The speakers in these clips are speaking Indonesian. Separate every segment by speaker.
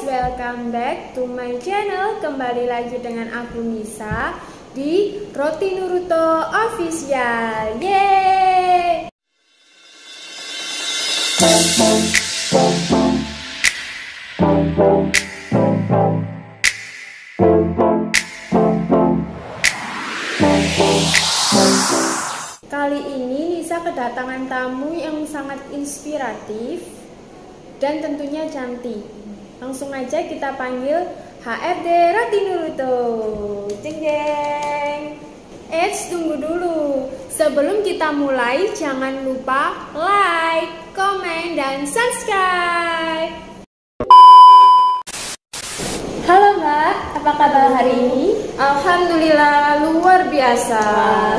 Speaker 1: welcome back to my channel. Kembali lagi dengan aku Nisa di Roti Nuruto Official. Yeay! Kali ini Nisa kedatangan tamu yang sangat inspiratif dan tentunya cantik. Langsung aja kita panggil HRD Roti Nuruto. Jeng jeng. Tunggu dulu. Sebelum kita mulai, jangan lupa like, komen, dan subscribe. Halo Mbak, apa kabar hari ini?
Speaker 2: Alhamdulillah luar biasa.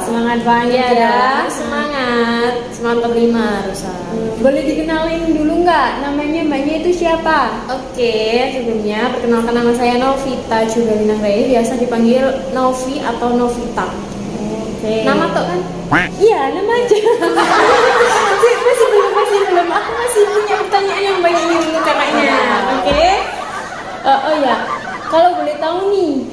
Speaker 1: Semangat banget ya.
Speaker 2: Semangat kelima Rosa.
Speaker 1: Boleh dikenalin dulu nggak? Namanya Mbaknya itu siapa?
Speaker 2: Oke, sebelumnya perkenalkan nama saya Novita Juliana Rey, biasa dipanggil Novi atau Novita.
Speaker 1: Oke.
Speaker 2: Nama tok kan?
Speaker 1: Iya, nama aja. masih belum. Aku masih punya pertanyaan yang banyak nih dulu kakaknya. Oke. Oh ya, kalau boleh tahu nih,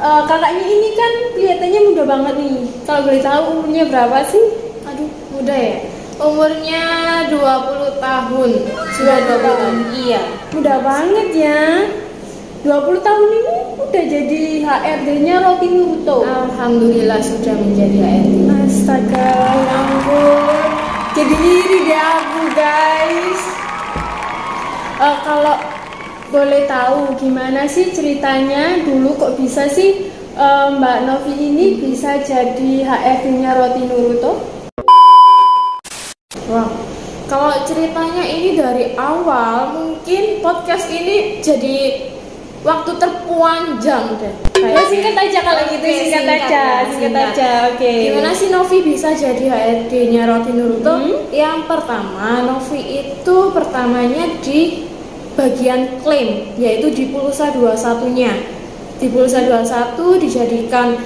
Speaker 1: kakaknya ini kan kelihatannya muda banget nih. Kalau boleh tahu umurnya berapa sih?
Speaker 2: Aduh, muda ya. Umurnya 20 tahun.
Speaker 1: Sudah 20 tahun.
Speaker 2: Iya.
Speaker 1: Muda banget ya. 20 tahun ini udah jadi HRD-nya Roti Nuruto.
Speaker 2: Alhamdulillah sudah menjadi HRD.
Speaker 1: Astaga, ya ampun. Jadi iri deh aku, guys. Kalau boleh tahu gimana sih ceritanya dulu kok bisa sih Mbak Novi ini bisa jadi HRD-nya Roti Nuruto?
Speaker 2: Wah, kalau ceritanya ini dari awal, mungkin podcast ini jadi waktu terpanjang deh.
Speaker 1: Ya singkat aja kalau gitu, singkat aja. Oke.
Speaker 2: Gimana sih Novi bisa jadi HRD-nya Roti Nuruto? Yang pertama, Novi itu pertamanya di bagian klaim, yaitu di pulsa 21-nya. Di pulsa 21 dijadikan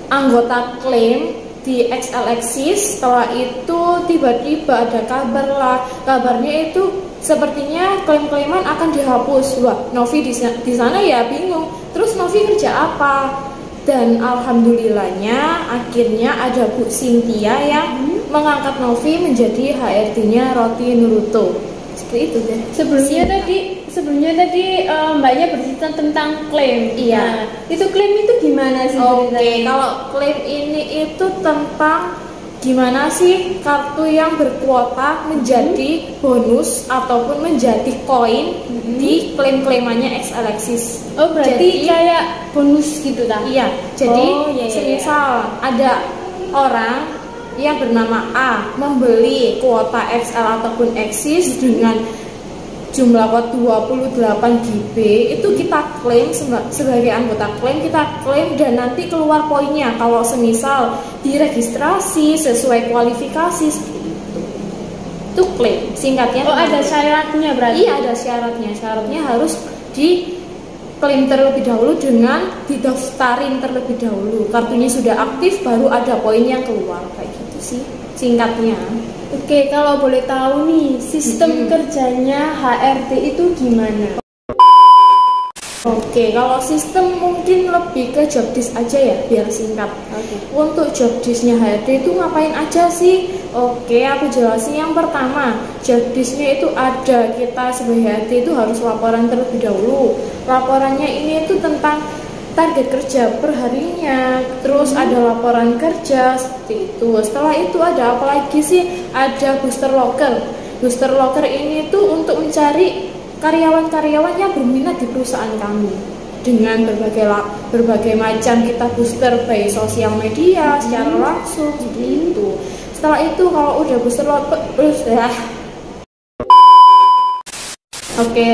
Speaker 2: anggota klaim di XLXis. Setelah itu tiba-tiba ada kabarnya itu sepertinya klaim-klaiman akan dihapus. Wah, Novi di sana ya bingung. Terus Novi kerja apa? Dan alhamdulillahnya akhirnya ada Bu Cynthia yang mengangkat Novi menjadi HRD-nya Roti Nuruto. Seperti itu deh.
Speaker 1: Sebelumnya tadi Mbaknya bercerita tentang klaim.
Speaker 2: Iya.
Speaker 1: Nah, itu klaim itu gimana sih?
Speaker 2: Oke, kalau klaim ini itu tentang gimana sih kartu yang berkuota menjadi bonus ataupun menjadi koin di klaim-klaimannya XLXis.
Speaker 1: Oh, berarti kayak bonus gitu tak?
Speaker 2: Iya. Jadi
Speaker 1: iya.
Speaker 2: misal ada orang yang bernama A membeli kuota XL ataupun XIS dengan jumlah kuota 28 GB, itu kita klaim sebagai anggota klaim, kita klaim dan nanti keluar poinnya kalau semisal diregistrasi sesuai kualifikasi. Itu klaim singkatnya.
Speaker 1: Oh, ada syaratnya berarti?
Speaker 2: Iya, ada syaratnya. Syaratnya harus di klaim terlebih dahulu dengan didaftarin terlebih dahulu. Kartunya sudah aktif baru ada poin yang keluar, kayak gitu sih singkatnya.
Speaker 1: Oke, kalau boleh tahu nih sistem kerjanya HRD itu gimana?
Speaker 2: Oke, kalau sistem mungkin lebih ke job desk aja ya, biar singkat. Untuk job desknya HRD itu ngapain aja sih? Oke, aku jelasin. Yang pertama, job desknya itu ada, kita sebagai HRD itu harus laporan terlebih dahulu. Laporannya ini itu tentang target kerja per harinya, terus ada laporan kerja seperti itu. Setelah itu ada apa lagi sih? Ada booster locker. Booster locker ini tuh untuk mencari karyawan-karyawan yang berminat di perusahaan kami dengan berbagai macam kita booster by sosial media secara langsung seperti itu. Setelah itu kalau udah booster locker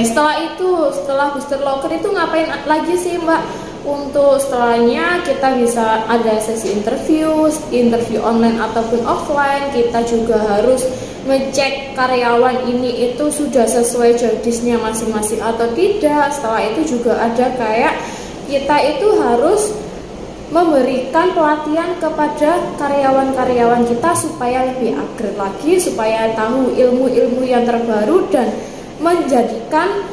Speaker 2: setelah booster locker itu ngapain lagi sih Mbak? Untuk setelahnya kita bisa ada sesi interview online ataupun offline. Kita juga harus ngecek karyawan ini itu sudah sesuai job desk-nya masing-masing atau tidak. Setelah itu juga ada kayak kita itu harus memberikan pelatihan kepada karyawan-karyawan kita supaya lebih upgrade lagi, supaya tahu ilmu-ilmu yang terbaru dan menjadikan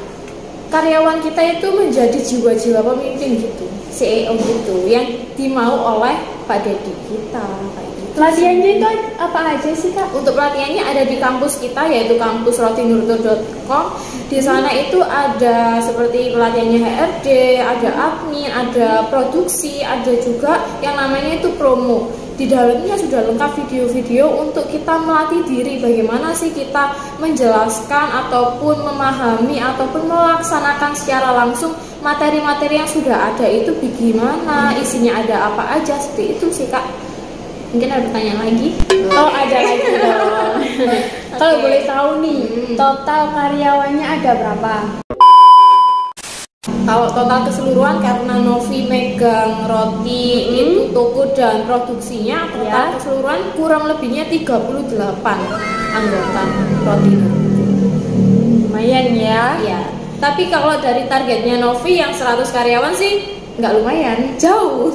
Speaker 2: karyawan kita itu menjadi jiwa-jiwa pemimpin gitu, CEO gitu, yang dimau oleh Pak Dedi kita kayak gitu.
Speaker 1: Latihannya itu apa aja sih Kak?
Speaker 2: Untuk pelatihannya ada di kampus kita, yaitu kampus rotinurto.com. Di sana itu ada seperti pelatihannya HRD, ada admin, ada produksi, ada juga yang namanya itu promo. Di dalamnya sudah lengkap video-video untuk kita melatih diri bagaimana sih kita menjelaskan ataupun memahami ataupun melaksanakan secara langsung materi-materi yang sudah ada itu bagaimana, isinya ada apa aja, seperti itu sih Kak. Mungkin ada pertanyaan lagi?
Speaker 1: Oh, ada lagi dong. Kalau boleh tahu nih, total karyawannya ada berapa?
Speaker 2: Kalau total keseluruhan karena Novi megang roti itu toko dan produksinya, total keseluruhan kurang lebihnya 38 anggota roti.
Speaker 1: Lumayan ya.
Speaker 2: Ya. Tapi kalau dari targetnya Novi yang 100 karyawan sih nggak lumayan, jauh.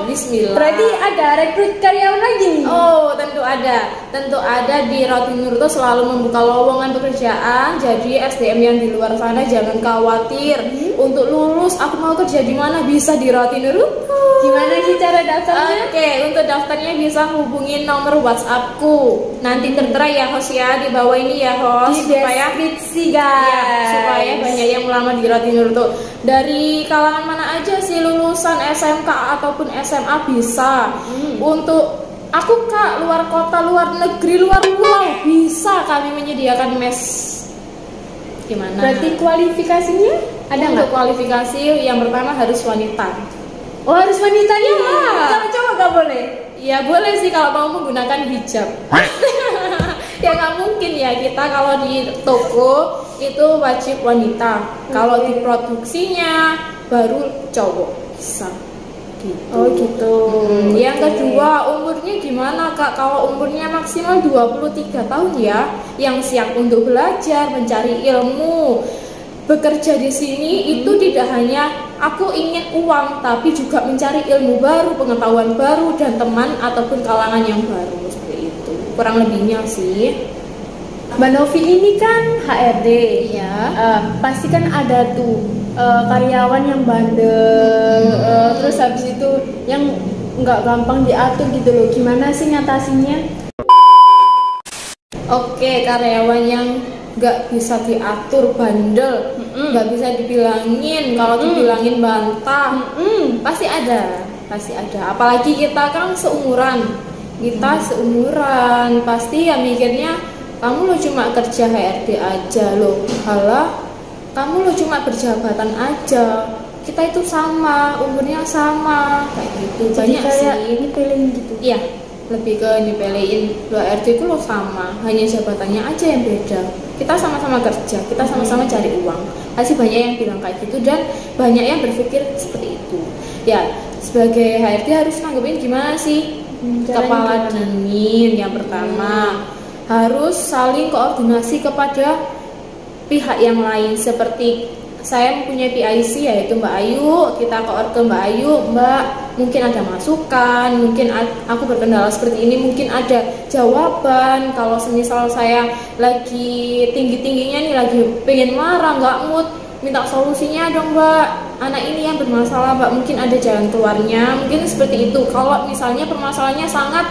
Speaker 2: Bismillah.
Speaker 1: Berarti ada rekrut karyawan lagi nih?
Speaker 2: Oh, tentu ada. Tentu ada. Di Roti Nurto selalu membuka lowongan pekerjaan. Jadi SDM yang di luar sana jangan khawatir. Untuk lulus, aku mau kerja di mana? Bisa di Roti Nurto.
Speaker 1: Gimana sih cara daftarnya?
Speaker 2: Oke, untuk daftarnya bisa hubungin nomor WhatsAppku. Nanti tertera ya host ya, di bawah ini ya host,
Speaker 1: Di deskripsi guys.
Speaker 2: Ya, supaya banyak yang melamar di Roti Nurto. Dari kalangan mana aja sih, lulusan SMK ataupun SMA bisa. Untuk aku Kak, luar kota, luar negeri, luar pulau bisa kami menyediakan mes. Gimana?
Speaker 1: Berarti kualifikasinya ada nggak?
Speaker 2: Untuk kualifikasi yang pertama harus wanita.
Speaker 1: Oh, harus wanitanya?
Speaker 2: Iya.
Speaker 1: Kalau cowok nggak boleh?
Speaker 2: Ya boleh sih kalau mau menggunakan hijab. Ya nggak mungkin ya, kita kalau di toko itu wajib wanita. Kalau di produksinya baru cowok bisa. Gitu.
Speaker 1: Oh gitu.
Speaker 2: Yang kedua, umurnya gimana Kak? Kalau umurnya maksimal 23 tahun ya, yang siap untuk belajar, mencari ilmu. Bekerja di sini itu tidak hanya aku ingin uang, tapi juga mencari ilmu baru, pengetahuan baru, dan teman ataupun kalangan yang baru, seperti itu. Kurang lebihnya sih.
Speaker 1: Mbak Novi ini kan HRD
Speaker 2: Ya.
Speaker 1: Pasti kan ada tuh karyawan yang bandel, terus habis itu yang nggak gampang diatur gitu loh. Gimana sih ngatasinnya?
Speaker 2: Oke, karyawan yang nggak bisa diatur, bandel, nggak bisa dibilangin, kalau dibilangin bantah, pasti ada. Apalagi kita kan seumuran, pasti ya mikirnya kamu lo cuma kerja HRD aja loh, halah kamu lo cuma berjabatan aja, kita itu sama, umurnya sama, kayak gitu. Banyak sih
Speaker 1: Ini pilih gitu.
Speaker 2: iya, lebih ke nyepelein. Lo HRD itu lo sama, hanya jabatannya aja yang beda. Kita sama-sama kerja, kita sama-sama cari uang. Pasti banyak yang bilang kayak gitu dan banyak yang berpikir seperti itu. Ya, sebagai HRD harus nanggepin gimana sih? Kepala dingin yang pertama. Harus saling koordinasi kepada pihak yang lain, seperti saya mempunyai PIC yaitu Mbak Ayu, kita koordinasi ke Mbak Ayu, Mbak mungkin ada masukan, mungkin aku berkendala seperti ini, mungkin ada jawaban. Kalau semisal saya lagi tinggi-tingginya nih, lagi pengen marah, nggak mood, minta solusinya dong Mbak, anak ini yang bermasalah Mbak, mungkin ada jalan keluarnya, mungkin seperti itu. Kalau misalnya permasalahannya sangat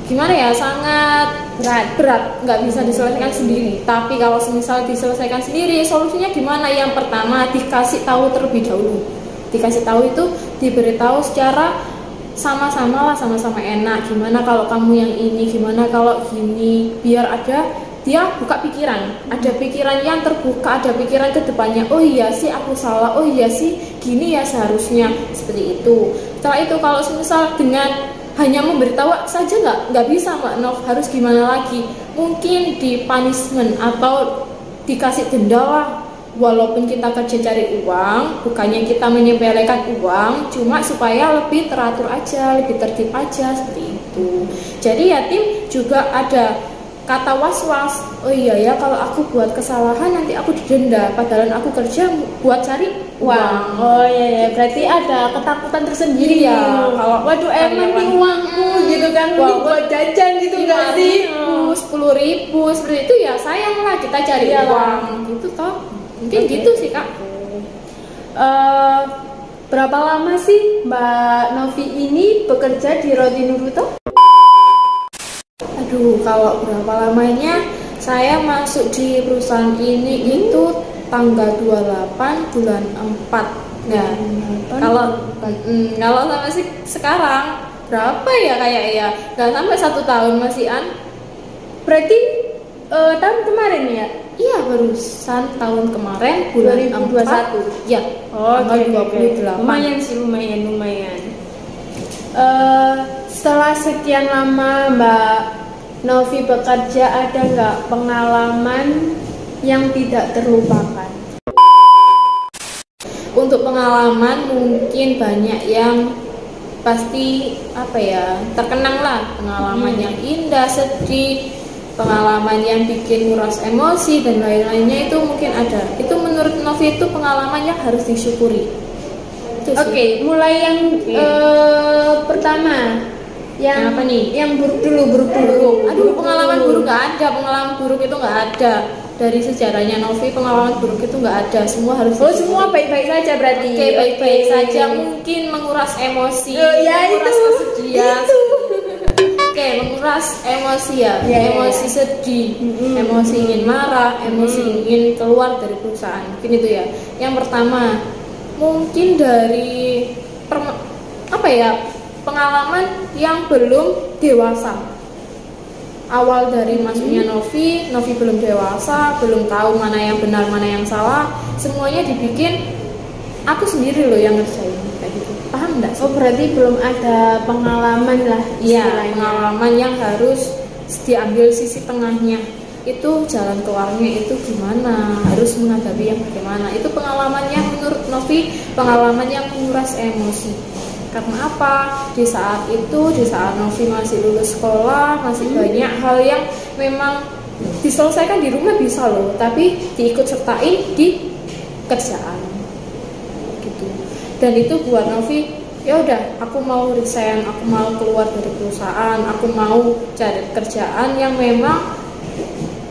Speaker 2: gimana ya, sangat berat, nggak bisa diselesaikan sendiri. Tapi kalau semisal diselesaikan sendiri, solusinya gimana? Yang pertama dikasih tahu terlebih dahulu. Dikasih tahu itu diberitahu secara sama-sama enak. Gimana kalau kamu yang ini, gimana kalau gini, biar ada dia buka pikiran, ada pikiran yang terbuka, ada pikiran ke depannya. Oh iya sih aku salah, oh iya sih gini ya seharusnya, seperti itu. Setelah itu kalau semisal dengan hanya memberitahu saja nggak bisa Mbak Nov, harus gimana lagi? Mungkin di punishment atau dikasih denda lah. Walaupun kita kerja cari uang, bukannya kita menyepelekan uang, cuma supaya lebih teratur aja, lebih tertib aja, seperti itu. Jadi ya tim juga ada kata was-was, oh iya ya kalau aku buat kesalahan nanti aku didenda, padahal aku kerja buat cari uang.
Speaker 1: Oh iya, berarti ada ketakutan tersendiri
Speaker 2: ya.
Speaker 1: Kalau waduh emang nih uangku gitu kan, buat jajan gitu nggak sih?
Speaker 2: 10.000 seperti itu ya, sayang lah kita cari uang gitu toh. Mungkin gitu sih Kak.
Speaker 1: Berapa lama sih Mbak Novi ini bekerja di Roti Nuruto?
Speaker 2: Aduh, kalau berapa lamanya saya masuk di perusahaan ini itu tanggal 28 bulan 4. Nah, kalau sampai sekarang berapa ya kayak ya? Nggak sampai 1 tahun masih An.
Speaker 1: Berarti tahun kemarin ya?
Speaker 2: Iya, barusan tahun kemarin bulan
Speaker 1: 2021.
Speaker 2: 4. Ya. Tanggal 28.
Speaker 1: Lumayan sih, lumayan. Setelah sekian lama Mbak Novi bekerja, ada nggak pengalaman yang tidak terlupakan?
Speaker 2: Untuk pengalaman mungkin banyak yang pasti terkenang lah, pengalaman yang indah, sedih, pengalaman yang bikin nguras emosi dan lain-lainnya itu mungkin ada. Itu menurut Novi itu pengalaman yang harus disyukuri.
Speaker 1: Oke, mulai yang pertama. Yang
Speaker 2: apa nih?
Speaker 1: Yang buruk dulu.
Speaker 2: Aduh, pengalaman buruk nggak ada. Pengalaman buruk itu nggak ada. Dari sejarahnya Novi, pengalaman buruk itu nggak ada. Semua harus.
Speaker 1: Semua baik-baik saja berarti.
Speaker 2: Oke, baik-baik saja. Mungkin menguras emosi,
Speaker 1: menguras
Speaker 2: kesedihan. Oke, menguras emosi ya. Emosi sedih, emosi ingin marah, emosi ingin keluar dari perusahaan. Mungkin itu ya. Yang pertama, mungkin dari pengalaman yang belum dewasa. Awal dari masuknya Novi belum dewasa, belum tahu mana yang benar, mana yang salah. Semuanya dibikin aku sendiri loh yang ngerjain kayak gitu. Paham enggak?
Speaker 1: Oh, berarti belum ada pengalaman lah.
Speaker 2: Iya, pengalaman yang harus diambil sisi tengahnya. Itu jalan keluarnya itu gimana, harus menghadapi yang bagaimana. Itu pengalaman yang menurut Novi, pengalaman yang menguras emosi. Karena apa? Di saat Novi masih lulus sekolah, masih banyak hal yang memang diselesaikan di rumah bisa loh, tapi diikut sertain di kerjaan gitu. Dan itu buat Novi, ya udah, aku mau resign, aku mau keluar dari perusahaan, aku mau cari kerjaan yang memang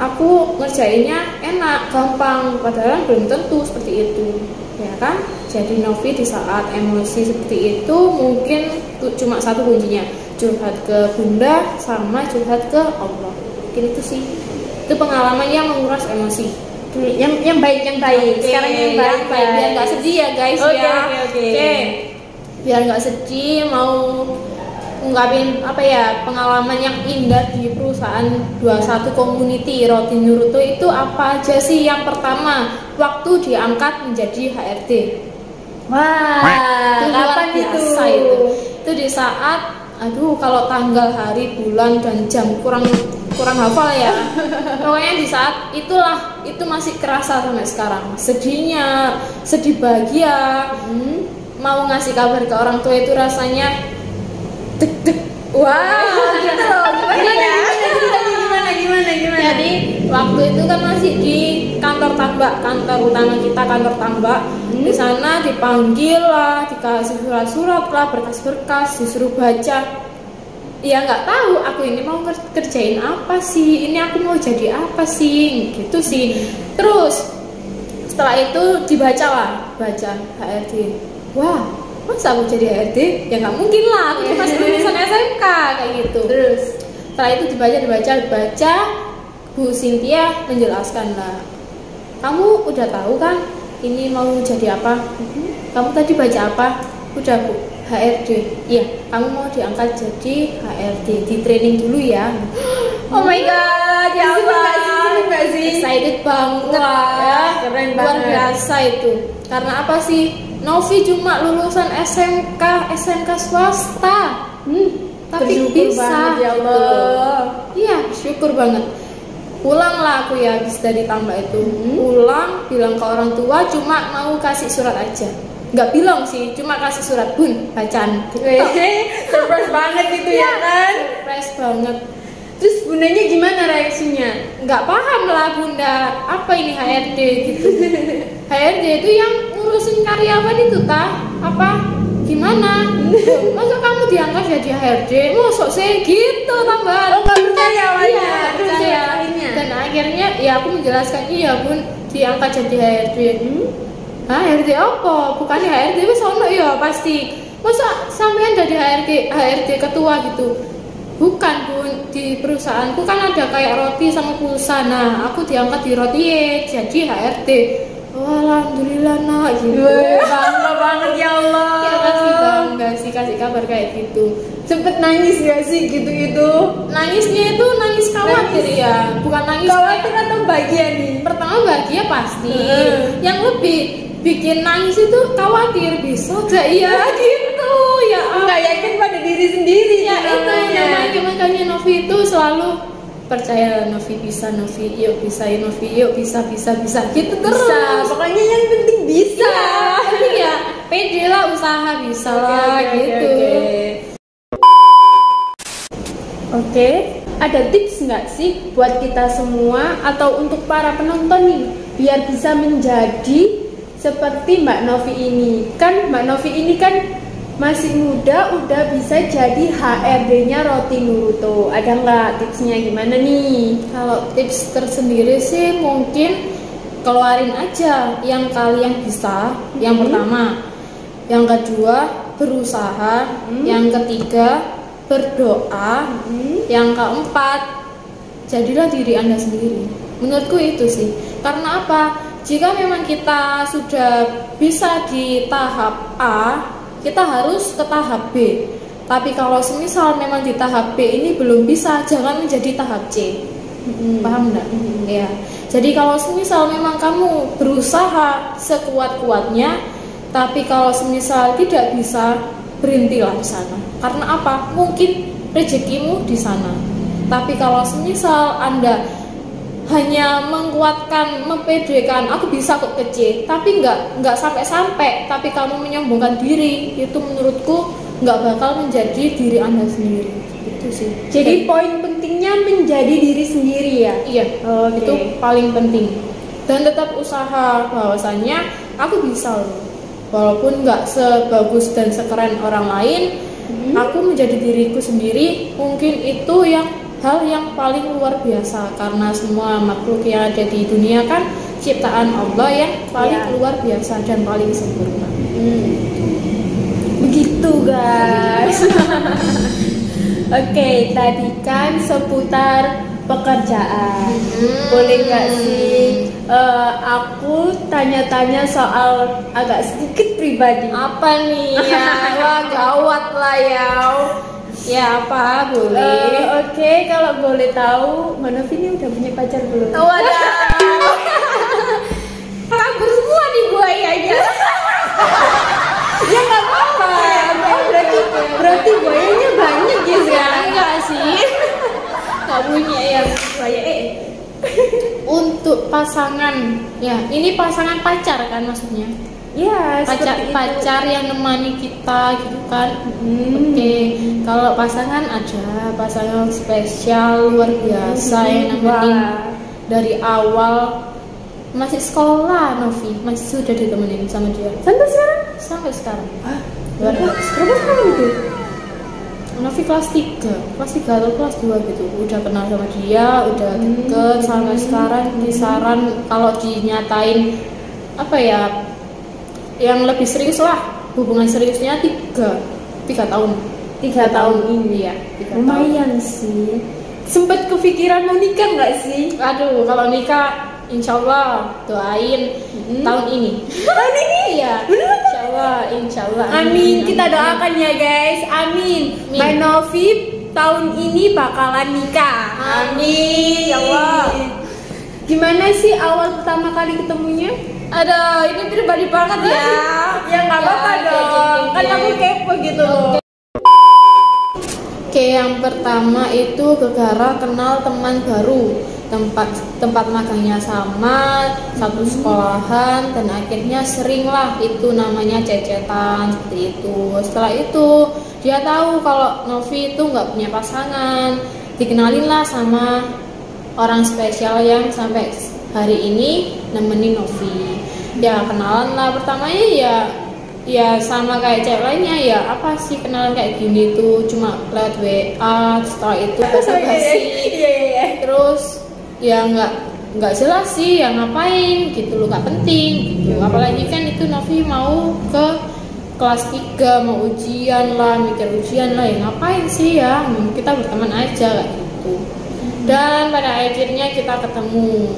Speaker 2: aku ngerjainnya enak, gampang, padahal belum tentu seperti itu, ya kan? Jadi Novi di saat emosi seperti itu mungkin cuma satu kuncinya, curhat ke Bunda sama curhat ke Allah. Mungkin itu sih. Itu pengalaman yang menguras emosi.
Speaker 1: Yang baik. Sekarang yang baik.
Speaker 2: Biar nggak sedih ya guys. Oke. Biar nggak sedih, mau ungkapin pengalaman yang indah di perusahaan 21 Community Roti Nuruto itu apa aja sih? Yang pertama, waktu diangkat menjadi HRD.
Speaker 1: Wah, kapan itu?
Speaker 2: Itu di saat, kalau tanggal, hari, bulan dan jam kurang hafal ya. Pokoknya di saat itulah, itu masih kerasa sampai sekarang. Sedihnya, sedih bahagia. Mau ngasih kabar ke orang tua itu rasanya deg-deg. Wah, gitu loh.
Speaker 1: Gimana?
Speaker 2: Jadi waktu itu kan masih di kantor tambak, kantor utama kita, kantor tambak. Di sana dipanggil lah, dikasih surat-surat lah, berkas-berkas, disuruh baca. Ya nggak tahu aku ini mau kerjain apa sih, ini aku mau jadi apa sih, gitu sih. Terus setelah itu baca HRD. Wah, masa aku jadi HRD? Ya nggak mungkin lah, aku cuma lulusan SMK kayak gitu. Terus setelah itu dibaca, Bu Cynthia menjelaskan lah, kamu udah tahu kan ini mau jadi apa? Kamu tadi baca apa? Udah Bu, HRD. Iya, kamu mau diangkat jadi HRD, di training dulu ya. Oh my god, ya Allah, excited banget lah,
Speaker 1: keren
Speaker 2: luar
Speaker 1: banget.
Speaker 2: biasa itu. Karena apa sih? Novi cuma lulusan SMK swasta. Tapi
Speaker 1: bersyukur
Speaker 2: bisa
Speaker 1: banget, ya Allah.
Speaker 2: Iya, syukur banget. Pulang lah aku ya habis dari tambak itu. Pulang bilang ke orang tua, cuma mau kasih surat aja. Nggak bilang sih, cuma kasih surat, Bun, bacaan.
Speaker 1: Surprise banget gitu ya kan?
Speaker 2: Surprise banget.
Speaker 1: Terus bundanya gimana reaksinya?
Speaker 2: Nggak paham lah Bunda, apa ini HRD gitu. HRD itu yang ngurusin karyawan itu gimana? Masa kamu diangkat jadi HRD? Masuk saya gitu tambahan.
Speaker 1: Oh, nggak percaya awalnya.
Speaker 2: Iya, percaya. Dan akhirnya ya aku menjelaskan, iya Bun, diangkat jadi HRD. HRD apa? Bukannya HRD wis ono ya pasti. Masa sampean jadi HRD ketua gitu? Bukan Bun, di perusahaanku kan ada kayak roti sama pulsa. Nah, aku diangkat di roti jadi HRD. Oh, alhamdulillah nak gitu.
Speaker 1: Bangga banget ya Allah.
Speaker 2: Ya pasti bangga sih kasih kabar kayak gitu.
Speaker 1: Sempet nangis gak sih gitu-gitu?
Speaker 2: Nangisnya itu nangis khawatir ya, bukan nangis
Speaker 1: Khawatir atau bahagia nih?
Speaker 2: pertama bahagia pasti. Yang lebih bikin nangis itu khawatir bisa gak ya gitu ya.
Speaker 1: Nggak yakin pada diri sendiri
Speaker 2: Ya
Speaker 1: tuh
Speaker 2: itu namanya, makanya Novi itu selalu percaya Novi bisa, Novi yuk bisa, ya Novi yuk bisa gitu terus.
Speaker 1: Bisa, pokoknya yang penting bisa.
Speaker 2: Tapi ya pede lah, usaha bisa lah gitu.
Speaker 1: Oke, ada tips nggak sih buat kita semua atau untuk para penonton nih biar bisa menjadi seperti Mbak Novi ini? Kan Mbak Novi ini kan masih muda, udah bisa jadi HRD-nya Roti Nuruto. Ada nggak tipsnya gimana nih?
Speaker 2: Kalau tips tersendiri sih mungkin keluarin aja yang kalian bisa. Yang pertama, yang kedua berusaha, yang ketiga berdoa, yang keempat jadilah diri Anda sendiri. Menurutku itu sih. Karena apa? Jika memang kita sudah bisa di tahap A, kita harus ke tahap B. Tapi kalau semisal memang di tahap B ini belum bisa, jangan menjadi tahap C. Paham enggak? Ya. Jadi kalau semisal memang kamu berusaha sekuat-kuatnya, tapi kalau semisal tidak bisa, berhentilah di sana. Karena apa? Mungkin rezekimu di sana. Tapi kalau semisal Anda hanya menguatkan, mempedekan, aku bisa kok ke C, tapi nggak sampai-sampai, tapi kamu menyombongkan diri, itu menurutku nggak bakal menjadi diri Anda sendiri. Itu sih.
Speaker 1: Jadi poin pentingnya menjadi diri sendiri ya?
Speaker 2: Iya, itu paling penting. Dan tetap usaha bahwasannya aku bisa loh. Walaupun nggak sebagus dan sekeren orang lain, aku menjadi diriku sendiri. Mungkin itu hal yang paling luar biasa, karena semua makhluk yang ada di dunia kan ciptaan Allah yang paling luar biasa dan paling sempurna.
Speaker 1: Begitu guys. Oke, tadi kan seputar pekerjaan. Boleh nggak sih aku tanya-tanya soal agak sedikit pribadi?
Speaker 2: Apa nih ya? Wah, gawat lah ya. Ya apa boleh?
Speaker 1: Oke, kalau boleh tahu, Mbak Novi ini udah punya pacar belum?
Speaker 2: Wadah. Kabur semua nih buayanya.
Speaker 1: Ya nggak apa-apa. Berarti buayanya banyak ya sekarang?
Speaker 2: Enggak sih. Nggak punya yang buaya. Untuk pasangan, ya ini pasangan pacar kan maksudnya?
Speaker 1: Ya,
Speaker 2: pacar yang nemani kita gitu kan. Oke, kalau pasangan ada pasangan spesial luar biasa yang nemenin dari awal masih sekolah. Novi masih sudah ditemenin sama dia sampai sekarang. Luar biasa.
Speaker 1: Berapa tahun itu?
Speaker 2: Novi kelas 3 atau kelas 2 gitu udah kenal sama dia, udah deket sampai sekarang. Kisaran kalau dinyatain apa ya, yang lebih serius lah, hubungan seriusnya 3 tahun.
Speaker 1: 3 tahun ini
Speaker 2: ya,
Speaker 1: lumayan sih. Sempet kepikiran mau nikah nggak sih?
Speaker 2: Aduh, kalau nikah insya Allah doain tahun ini.
Speaker 1: Tahun ini
Speaker 2: ya, insya Allah.
Speaker 1: Amin. Kita doakan ya guys. Amin. Mbak Novi tahun ini bakalan nikah. Amin.
Speaker 2: Ya Allah.
Speaker 1: Gimana sih awal pertama kali ketemunya?
Speaker 2: Aduh, ini pribadi banget ya.
Speaker 1: Ya nggak apa-apa dong. Kan aku kepo gitu.
Speaker 2: Oke, yang pertama itu gara-gara kenal teman baru, tempat magangnya sama, satu sekolahan, dan akhirnya sering lah itu namanya cecetan seperti itu. Setelah itu dia tahu kalau Novi itu nggak punya pasangan, dikenalin lah sama orang spesial yang sampai hari ini nemenin Novi. Ya kenalan lah, pertamanya ya sama kayak cewek lainnya, ya apa sih kenalan kayak gini tuh, cuma lewat WA. Setelah itu basa-basi, terus ya nggak jelas sih ya, ngapain gitu loh, nggak penting gitu. Apalagi kan itu Novi mau ke kelas 3 mau ujian lah, mikir ujian lah, ya ngapain sih ya, kita berteman aja kayak gitu. Dan pada akhirnya kita ketemu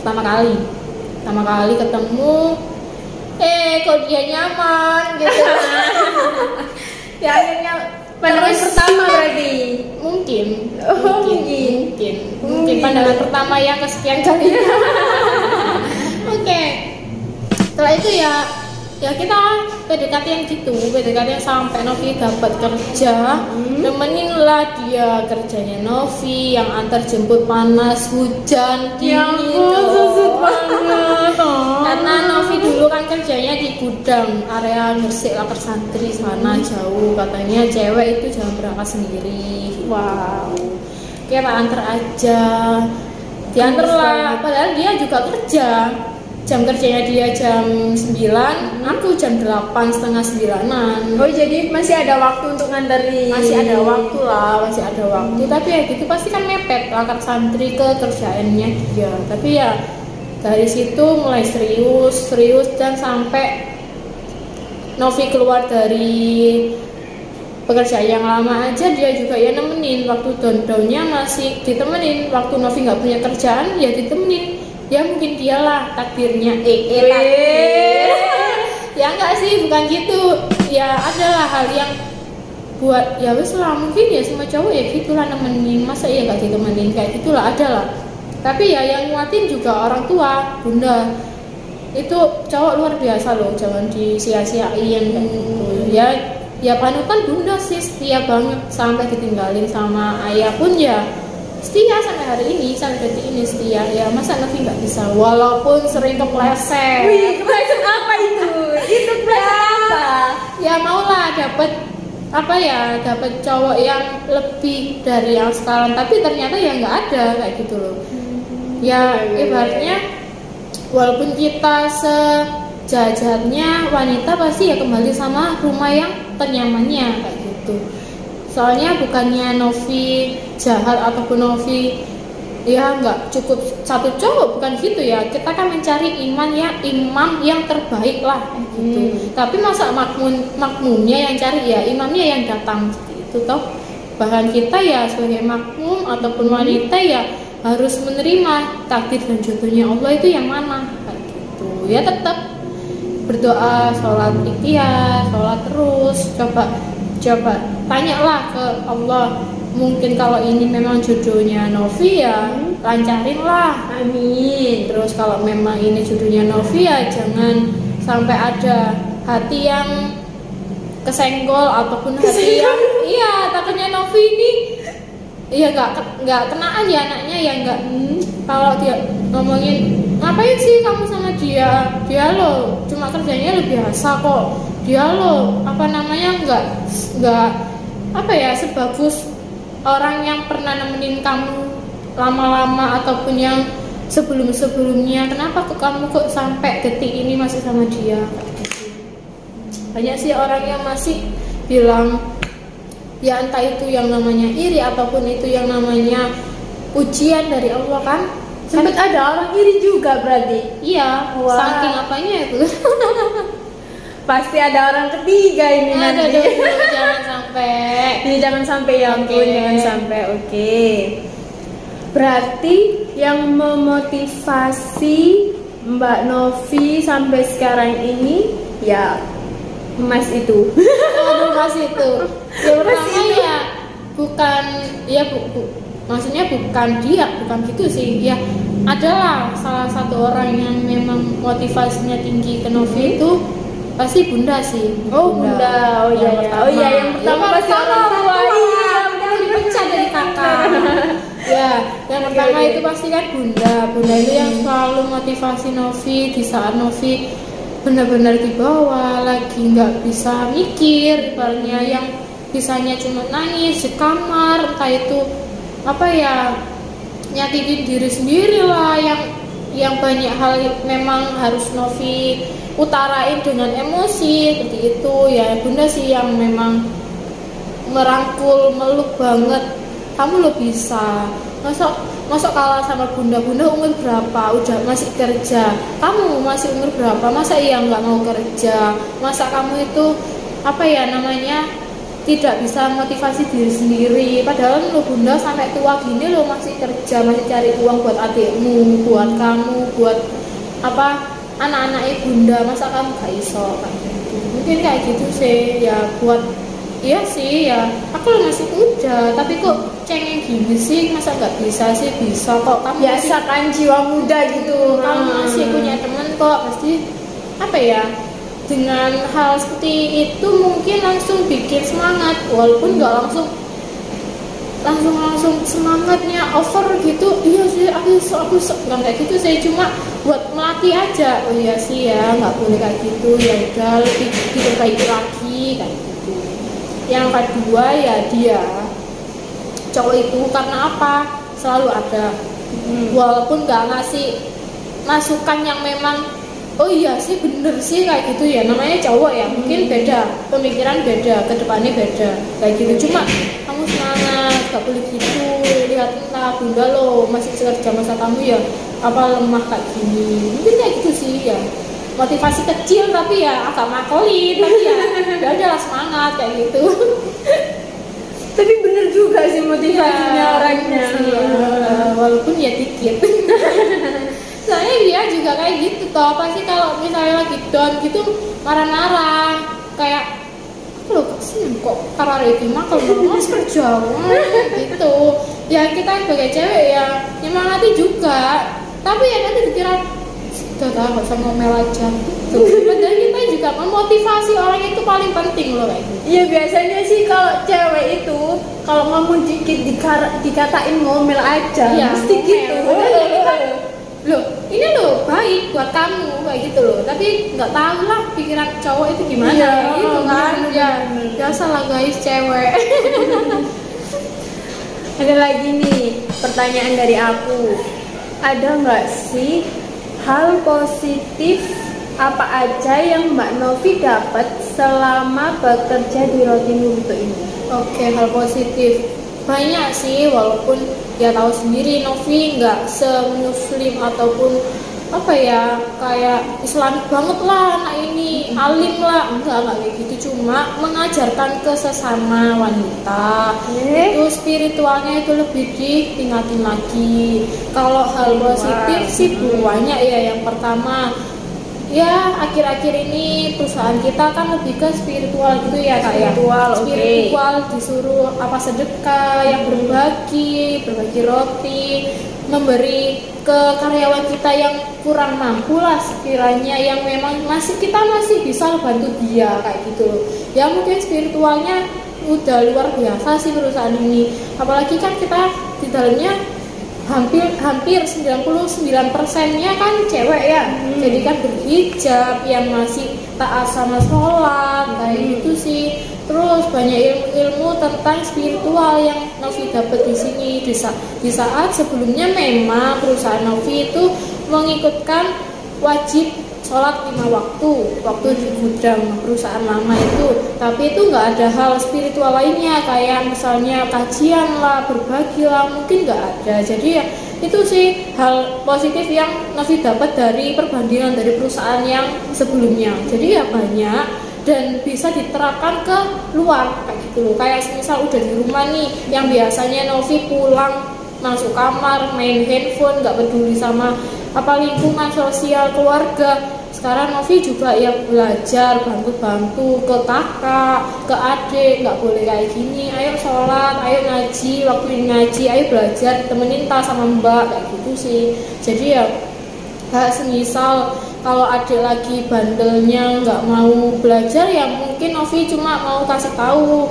Speaker 2: pertama kali ketemu, kok dia nyaman gitu.
Speaker 1: Ya akhirnya pandangan pertama berarti.
Speaker 2: Mungkin
Speaker 1: Mungkin.
Speaker 2: pandangan pertama yang kesekian kalinya. Oke. Setelah itu ya kita PDKT yang gitu, PDKT yang sampai Novi dapat kerja, nemenin lah dia kerjanya Novi yang antar jemput panas hujan dingin.
Speaker 1: Susut banget.
Speaker 2: Karena Novi dulu kan kerjanya di gudang area Gresik Laker Santri sana jauh, katanya cewek itu jangan berangkat sendiri.
Speaker 1: Wow.
Speaker 2: Kita antar aja, diantar lah, padahal dia juga kerja. Jam kerjanya dia jam 9, aku jam 8, setengah 9-an.
Speaker 1: Oh jadi masih ada waktu untuk nganterin.
Speaker 2: Masih ada waktu. Tapi ya gitu pasti kan mepet Laker Santri ke kerjaannya dia. Tapi ya dari situ mulai serius dan sampai Novi keluar dari pekerjaan yang lama aja dia juga ya nemenin. Waktu down-downnya masih ditemenin, waktu Novi nggak punya kerjaan ya ditemenin. Ya mungkin dialah takdirnya takdir. Ya enggak sih, bukan gitu. Ya adalah hal yang buat ya wes lah, mungkin ya semua cowok ya gitulah nemenin, masa ya gak ditemenin, kayak gitulah adalah. Tapi ya yang nguatin juga orang tua, bunda. Itu cowok luar biasa loh, jangan disia-siain kayak gitu. Ya panutan bunda sih, setia banget sampai ditinggalin sama ayah pun ya setia sampai hari ini, sampai detik ini setia. Ya masa Novi nggak bisa, walaupun sering kepleset.
Speaker 1: Wih, kepleset apa itu? Itu kepleset apa?
Speaker 2: Ya maulah dapat cowok yang lebih dari yang sekarang, tapi ternyata ya nggak ada kayak gitu loh. Ya ibaratnya walaupun kita sejajarnya wanita pasti ya kembali sama rumah yang ternyamannya kayak gitu. Soalnya bukannya Novi jahat ataupun Novi ya nggak cukup satu cowok, bukan gitu ya. Kita kan mencari imam yang terbaik lah gitu. Tapi masa makmumnya yang cari, ya imamnya yang datang itu toh. Bahkan kita ya sebagai makmum ataupun wanita ya harus menerima takdir dan jodohnya Allah itu yang mana kayak gitu. Ya tetap berdoa, sholat ikhtiar, sholat terus, coba tanyalah ke Allah, mungkin kalau ini memang jodohnya Novi ya lancarin lah, amin. Terus kalau memang ini jodohnya Novi ya jangan sampai ada hati yang kesenggol ataupun hati yang takutnya Novi ini iya nggak kenaan ya anaknya ya nggak. Kalau dia ngomongin ngapain sih kamu sama dia lo cuma kerjanya lebih biasa kok, dia lo nggak sebagus orang yang pernah nemenin kamu lama-lama ataupun yang sebelumnya. Kenapa kamu kok sampai detik ini masih sama dia? Banyak sih orang yang masih bilang ya entah itu yang namanya iri ataupun itu yang namanya ujian dari Allah kan.
Speaker 1: Sempat ada orang iri juga berarti.
Speaker 2: Iya, saking apanya itu.
Speaker 1: Pasti ada orang ketiga ini nanti.
Speaker 2: Jangan sampai.
Speaker 1: Ini jangan sampai ya ampun, jangan sampai. Oke. Berarti yang memotivasi Mbak Novi sampai sekarang ini ya Mas itu.
Speaker 2: Mas itu. Yang pertama ya bukan ya maksudnya bukan dia, bukan gitu sih. Ya adalah salah satu orang yang memang motivasinya tinggi ke Novi itu pasti bunda sih.
Speaker 1: Bunda. Oh iya yang pertama pasti orang tua. Iya,
Speaker 2: benar dipecah dari kakak. Ya, yang pertama itu pasti kan bunda. Bunda itu yang selalu motivasi Novi di saat Novi benar-benar di bawah, lagi nggak bisa mikir, ibaratnya yang bisanya cuma nangis di kamar, entah itu nyakitin diri sendiri lah, yang banyak hal memang harus Novi utarain dengan emosi seperti itu. Ya bunda sih yang memang merangkul, meluk banget, kamu lo bisa, masa masuk kalah sama bunda umur berapa udah masih kerja, kamu masih umur berapa masa iya nggak mau kerja, masa kamu itu apa ya namanya tidak bisa motivasi diri sendiri, padahal lo bunda sampai tua gini lo masih kerja, masih cari uang buat adikmu, buat kamu, buat apa anak-anak bunda, masa kamu gak iso kayak gitu. Mungkin kayak gitu sih ya, buat iya sih ya, aku lo masih muda tapi kok cengeng gini sih, masa nggak bisa sih, bisa kok, kamu
Speaker 1: biasa kan jiwa muda gitu,
Speaker 2: kamu masih punya teman kok, pasti apa ya, dengan hal seperti itu mungkin langsung bikin semangat, walaupun nggak langsung semangatnya over gitu. Iya sih aku nggak kayak gitu sih, cuma buat melatih aja. Oh iya sih ya, nggak boleh kayak gitu, ya udah lebih diperbaiki lagi kayak gitu. Yang kedua ya dia cowok itu karena apa selalu ada, walaupun nggak ngasih masukan yang memang oh iya sih bener sih kayak gitu ya, namanya cowok ya, mungkin beda pemikiran, beda kedepannya beda kayak gitu. Cuma kamu semangat, gak boleh gitu, lihat entah bunda lo masih kerja, masa kamu ya apa lemah kayak gini, mungkin kayak gitu sih ya, motivasi kecil tapi ya agak makolin, tapi ya udahlah semangat kayak gitu.
Speaker 1: Tapi bener juga sih motivasinya orangnya
Speaker 2: Ya, walaupun ya dikit. Soalnya dia juga kayak gitu toh, pasti kalau misalnya lagi down gitu marah-marah kayak lo kesini kok karena itu makal mas kerja gitu ya, kita sebagai cewek ya nyemangati juga, tapi ya nanti dikira sudah tahu gak usah ngomel aja gitu. Padahal kita juga memotivasi orang itu paling penting loh kayak gitu.
Speaker 1: Iya biasanya sih kalau cewek itu kalau ngomong dikit dikatain ngomel aja,
Speaker 2: Ya,
Speaker 1: mesti gitu.
Speaker 2: Padahal kita loh ini loh baik buat kamu kayak gitu loh, tapi nggak tahu lah pikiran cowok itu gimana gitu kan. Ya biasa lah guys, cewek.
Speaker 1: Ada lagi nih pertanyaan dari aku, ada nggak sih hal positif apa aja yang Mbak Novi dapat selama bekerja di Roti Nurto ini?
Speaker 2: Oke, hal positif banyak sih, walaupun ya tahu sendiri Novi nggak se-muslim ataupun apa ya kayak Islam banget lah anak ini, alim lah, enggak kayak gitu, cuma mengajarkan ke sesama wanita itu spiritualnya itu lebih ditingkatin lagi. Kalau hal positif sih banyak ya. Yang pertama ya akhir-akhir ini perusahaan kita kan lebih ke spiritual gitu ya kak ya, spiritual disuruh apa sedekah, yang berbagi roti, memberi ke karyawan kita yang kurang mampu lah sekiranya, yang memang kita masih bisa bantu dia kayak gitu loh ya. Mungkin spiritualnya udah luar biasa sih perusahaan ini, apalagi kan kita di dalamnya hampir 99%-nya kan cewek ya, jadi kan berhijab, yang masih taat sama sholat kayak gitu sih. Terus banyak ilmu tentang spiritual yang Novi dapat di sini di saat sebelumnya memang perusahaan Novi itu mengikutkan wajib sholat 5 waktu di gudang perusahaan lama itu, tapi itu nggak ada hal spiritual lainnya kayak misalnya kajian lah, berbagi lah, mungkin nggak ada. Jadi ya itu sih hal positif yang Novi dapat dari perbandingan dari perusahaan yang sebelumnya. Jadi ya banyak dan bisa diterapkan ke luar kayak gitu loh. Kayak misal udah di rumah nih, yang biasanya Novi pulang masuk kamar main handphone, nggak peduli sama apa lingkungan sosial keluarga, sekarang Novi juga yang belajar bantu-bantu ke kakak, ke adik, nggak boleh kayak gini, ayo sholat, ayo ngaji, waktuin ngaji, ayo belajar, temenin tas sama mbak kayak gitu sih. Jadi ya semisal kalau adik lagi bandelnya nggak mau belajar, ya mungkin Novi cuma mau kasih tahu,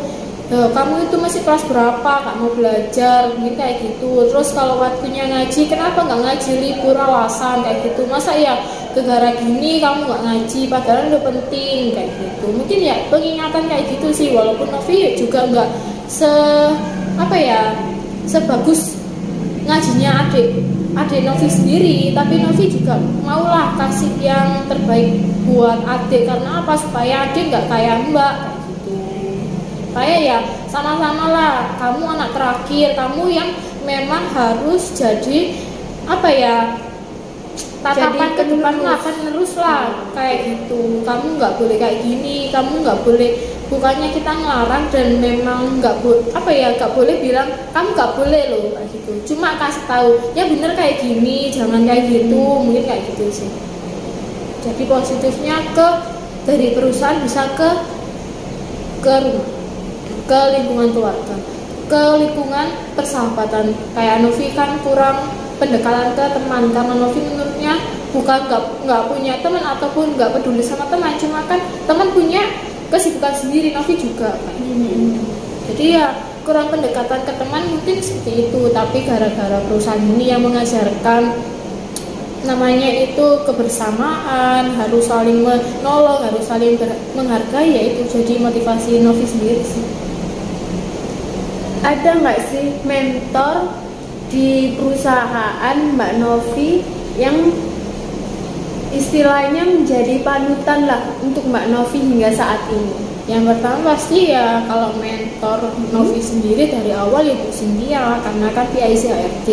Speaker 2: kamu itu masih kelas berapa, nggak mau belajar, mungkin kayak gitu. Terus kalau waktunya ngaji, kenapa nggak ngaji, libur, alasan kayak gitu, masa ya gara gini kamu nggak ngaji, padahal udah penting kayak gitu. Mungkin ya pengingatan kayak gitu sih, walaupun Novi juga nggak sebagus ngajinya adik Novi sendiri, tapi Novi juga maulah kasih yang terbaik buat adik. Karena apa? Supaya adik nggak kayak mbak kayak gitu. Supaya ya sama-sama lah, kamu anak terakhir, kamu yang memang harus jadi apa ya, tatapan ke depan lah, penerus lah, kayak gitu. Kamu nggak boleh kayak gini, kamu nggak boleh, bukannya kita ngelarang dan memang nggak nggak boleh bilang kamu nggak boleh loh kayak gitu, cuma kasih tahu ya bener kayak gini, jangan kayak gitu, mungkin kayak gitu sih. Jadi positifnya dari perusahaan bisa ke rumah, ke lingkungan keluarga, ke lingkungan persahabatan. Kayak Novi kan kurang pendekatan ke teman, karena Novi menurutnya bukan nggak punya teman ataupun nggak peduli sama teman, cuma kan teman punya kesibukan sendiri, Novi juga kan. Jadi ya kurang pendekatan ke teman mungkin seperti itu. Tapi gara-gara perusahaan ini yang mengajarkan namanya itu kebersamaan, harus saling menolong, harus saling menghargai, ya itu jadi motivasi Novi sendiri sih.
Speaker 1: Ada nggak sih mentor di perusahaan Mbak Novi yang istilahnya menjadi panutan lah untuk Mbak Novi hingga saat ini?
Speaker 2: Yang pertama pasti ya kalau mentor Novi sendiri dari awal ya Bu Cynthia, karena kan PIC HRD.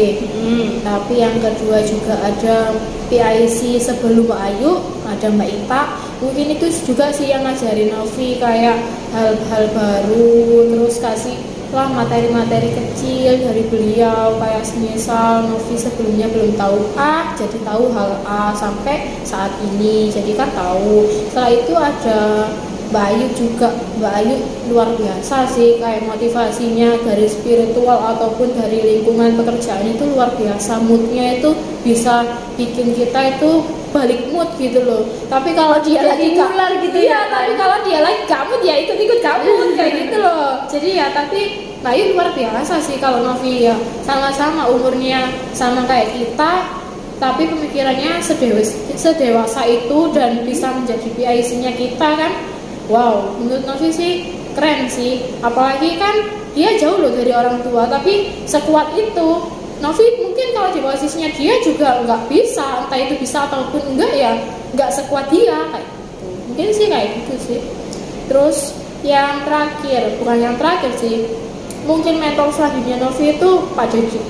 Speaker 2: Tapi yang kedua juga ada PIC sebelum Mbak Ayu, ada Mbak Ita. Mungkin itu juga sih yang ngajarin Novi kayak hal-hal baru, terus kasih lah materi-materi kecil dari beliau, kayak semisal Novi sebelumnya belum tahu A, jadi tahu hal A sampai saat ini, jadi kan tahu. Setelah itu ada Mbak Ayu juga. Mbak Ayu luar biasa sih, kayak motivasinya dari spiritual ataupun dari lingkungan pekerjaan itu luar biasa. Moodnya itu bisa bikin kita itu balik mood gitu loh. Tapi kalau dia lagi
Speaker 1: ular gitu ya,
Speaker 2: tapi kalau dia lagi kamu, dia ikut kamu kayak gitu loh. Jadi ya tapi Mbak Ayu luar biasa sih. Kalau Novi ya sama-sama umurnya sama kayak kita, tapi pemikirannya sedewasa itu dan bisa menjadi PIC-nya kita kan. Wow, menurut Novi sih keren sih. Apalagi kan dia jauh loh dari orang tua, tapi sekuat itu. Novi mungkin kalau di posisinya dia juga nggak bisa, entah itu bisa ataupun enggak ya nggak sekuat dia kayak gitu. Mungkin sih kayak gitu sih. Terus yang terakhir, bukan yang terakhir sih, mungkin mentor selanjutnya Novi itu Pak Dedi.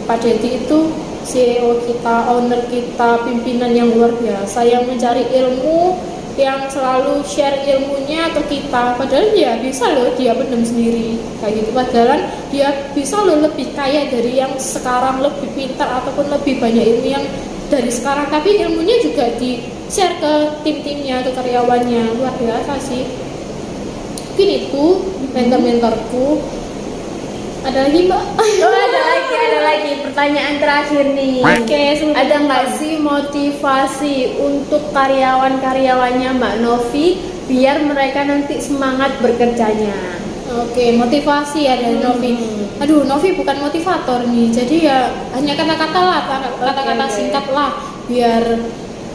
Speaker 2: Pak Dedi itu CEO kita, owner kita, pimpinan yang luar biasa, yang mencari ilmu, yang selalu share ilmunya ke kita. Padahal dia bisa loh dia pendam sendiri kayak gitu, padahal dia bisa loh lebih kaya dari yang sekarang, lebih pintar ataupun lebih banyak ilmu yang dari sekarang, tapi ilmunya juga di share ke tim-timnya, ke karyawannya. Luar biasa sih. Mungkin itu mentor-mentorku. Ada lagi Mbak?
Speaker 1: Oh, ada lagi pertanyaan terakhir nih.
Speaker 2: Oke,
Speaker 1: ada nggak sih motivasi untuk karyawan-karyawannya Mbak Novi biar mereka nanti semangat bekerjanya?
Speaker 2: Oke, motivasi ya dari Novi. Aduh, Novi bukan motivator nih, jadi ya hanya kata-kata lah, kata-kata singkat lah, biar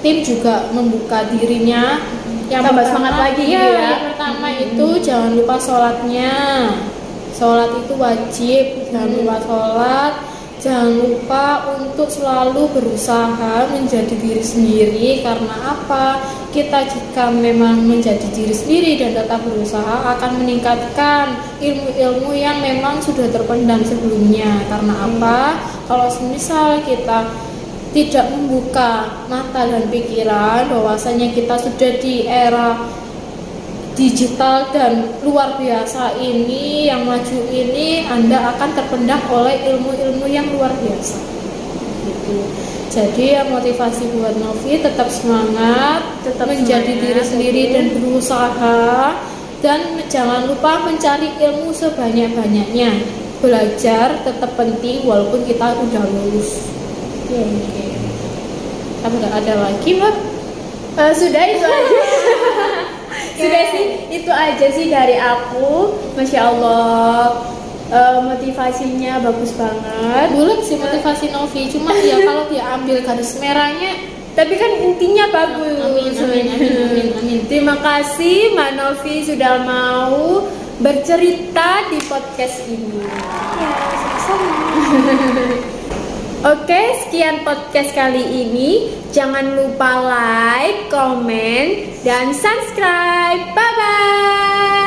Speaker 2: tim juga membuka dirinya. Yang
Speaker 1: tambah semangat lagi
Speaker 2: ya.
Speaker 1: Ya.
Speaker 2: Yang pertama itu jangan lupa sholatnya. Sholat itu wajib, jangan lupa sholat. Jangan lupa untuk selalu berusaha menjadi diri sendiri. Karena apa? Kita jika memang menjadi diri sendiri dan tetap berusaha akan meningkatkan ilmu-ilmu yang memang sudah terpendam sebelumnya. Karena apa? Kalau semisal kita tidak membuka mata dan pikiran bahwasanya kita sudah di era digital dan luar biasa ini, yang maju ini, Anda akan terpendam oleh ilmu-ilmu yang luar biasa gitu. Jadi ya motivasi buat Novi tetap semangat, tetap menjadi diri sendiri dan berusaha, dan jangan lupa mencari ilmu sebanyak-banyaknya. Belajar tetap penting walaupun kita udah lulus. Oke. Ada lagi Mbak?
Speaker 1: Sudah itu aja. Sudah sih, itu aja sih dari aku. Masya Allah, motivasinya bagus banget.
Speaker 2: Bulat sih motivasi Novi, cuma ya kalau dia ambil garis merahnya,
Speaker 1: tapi kan intinya bagus.
Speaker 2: Amin.
Speaker 1: Terima kasih Mbak Novi sudah mau bercerita di podcast ini.
Speaker 2: Ya, sama-sama.
Speaker 1: Oke, sekian podcast kali ini. Jangan lupa like, komen, dan subscribe. Bye-bye.